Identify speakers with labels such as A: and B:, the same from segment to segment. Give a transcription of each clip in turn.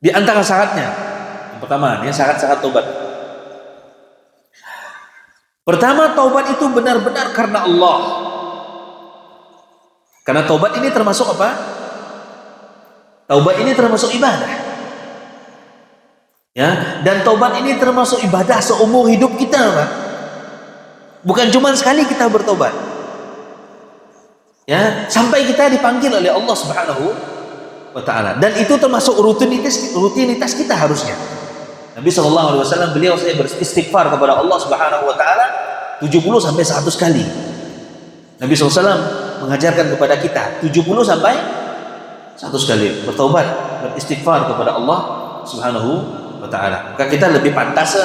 A: Di antara syaratnya, yang pertama, ini syarat-syarat taubat. Pertama, taubat itu benar-benar karena Allah. Karena taubat ini termasuk apa? Taubat ini termasuk ibadah. Ya, dan taubat ini termasuk ibadah seumur hidup kita, Pak. Bukan cuma sekali kita bertobat. Ya, sampai kita dipanggil oleh Allah Subhanahu wa taala. Dan itu termasuk rutinitas kita harusnya. Nabi SAW beliau beristighfar kepada Allah Subhanahu wa taala 70 sampai 100 kali. Nabi SAW mengajarkan kepada kita 70 sampai 100 kali bertobat, beristighfar kepada Allah Subhanahu wa taala. Maka kita lebih pantas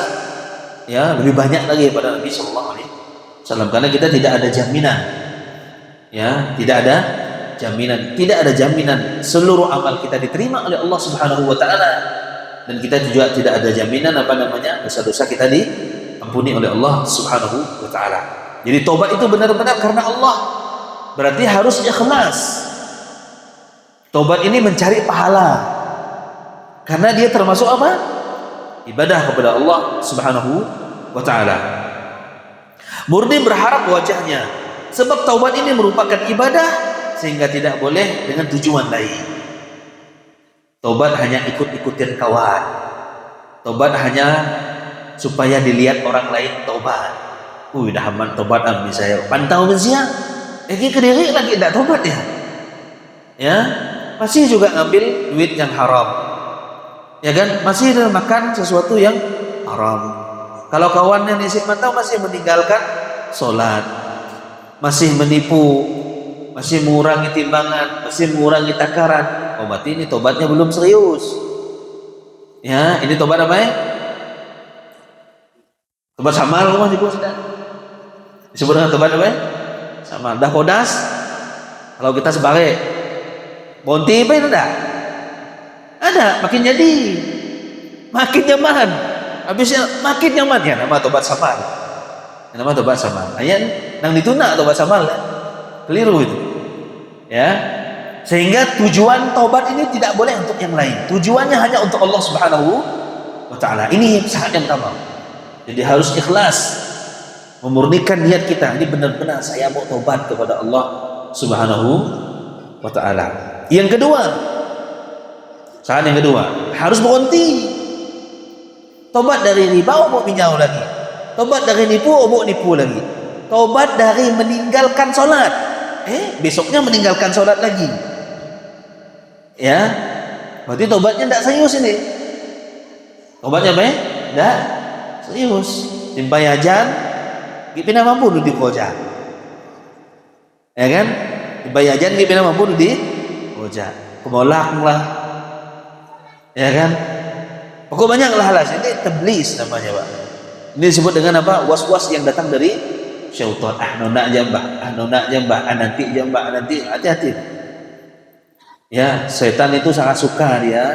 A: ya, lebih banyak lagi pada Nabi SAW, karena kita tidak ada jaminan. Ya, tidak ada jaminan seluruh amal kita diterima oleh Allah Subhanahu wa taala, dan kita juga tidak ada jaminan dosa-dosa kita diampuni oleh Allah Subhanahu wa taala. Jadi tobat itu benar-benar karena Allah. Berarti harus ikhlas. Tobat ini mencari pahala. Karena dia termasuk apa? Ibadah kepada Allah Subhanahu wa taala. Murni berharap wajahnya. Sebab taubat ini merupakan ibadah, sehingga tidak boleh dengan tujuan lain. Taubat hanya ikut-ikutin kawan. Taubat hanya supaya dilihat orang lain taubat. Dah aman taubatan saya. Pantau mensia. Kediri lagi tidak taubat ya. Ya, masih juga ngambil duit yang haram. Ya kan? Masih makan sesuatu yang haram. Kalau kawannya nisip mantau masih meninggalkan sholat, masih menipu, masih mengurangi timbangan, masih mengurangi takaran, berarti ini tobatnya belum serius. Ya, ini tobat apa ya? Tobat samal rumah disebut dengan tobat apa ya? Samal. Dah kodas, kalau kita sebagai bonti apa itu dah? Ada, makin jadi, makin nyaman. Habisnya makin nyaman ya, nama tobat samal. Nama tobat samal. Ayat nang dituna tobat samal kan? Keliru itu. Ya. Sehingga tujuan taubat ini tidak boleh untuk yang lain. Tujuannya hanya untuk Allah Subhanahu wa taala. Ini syarat yang pertama. Jadi harus ikhlas, memurnikan niat kita. Ini benar-benar saya mau taubat kepada Allah Subhanahu wa taala. Yang kedua, syarat yang kedua, harus berhenti. Taubat dari riba mau pinyau lagi. Taubat dari nipu mau nipu lagi. Taubat dari meninggalkan sholat. Besoknya meninggalkan sholat lagi. Ya, berarti tobatnya tidak serius ini. Tobatnya apa ya? Tidak serius. Timpai ajan, kita mampu di koja. Ya kan? Timpai ajan, kita mampu di koja. Kemolak lah. Ya kan? Pokok banyak lah halas. Ini tablis namanya, Pak. Ini disebut dengan apa? Was-was yang datang dari syaitan. Nona jambah, nanti hati-hati. Ya, setan itu sangat suka dia.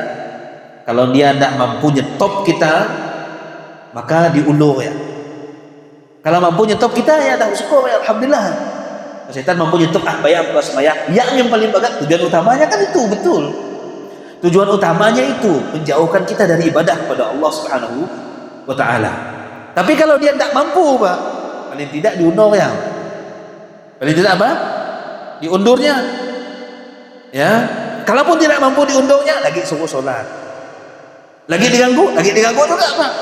A: Kalau dia tidak mampu nyetop kita, maka diulur ya. Kalau mampu nyetop kita ya dah syukur ya, alhamdulillah. Setan mampu nyetop bayar plus bayar. Yang paling bagus tujuan utamanya kan itu, betul. Tujuan utamanya itu menjauhkan kita dari ibadah kepada Allah Subhanahu wa taala. Tapi kalau dia tidak mampu, Pak, paling tidak diundur ya. Paling tidak apa? Diundurnya. Ya. Kalaupun tidak mampu diundurnya, lagi suruh sholat. Lagi diganggu juga, Pak.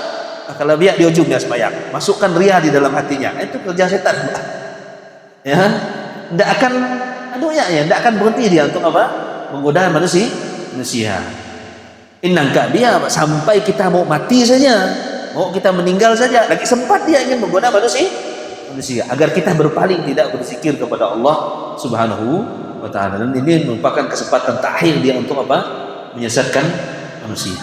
A: Kalau biar di ujungnya sembahyang, masukkan riya di dalam hatinya. Itu kerja setan, Pak. Ya. Tidak akan tidak akan berhenti dia untuk apa? Menggoda manusia. Innangka dia sampai kita mau mati saja, mau kita meninggal saja, lagi sempat dia ingin menggoda manusia agar kita berpaling, tidak berzikir kepada Allah Subhanahu wa taala. Dan ini merupakan kesempatan terakhir dia untuk apa? Menyesatkan manusia.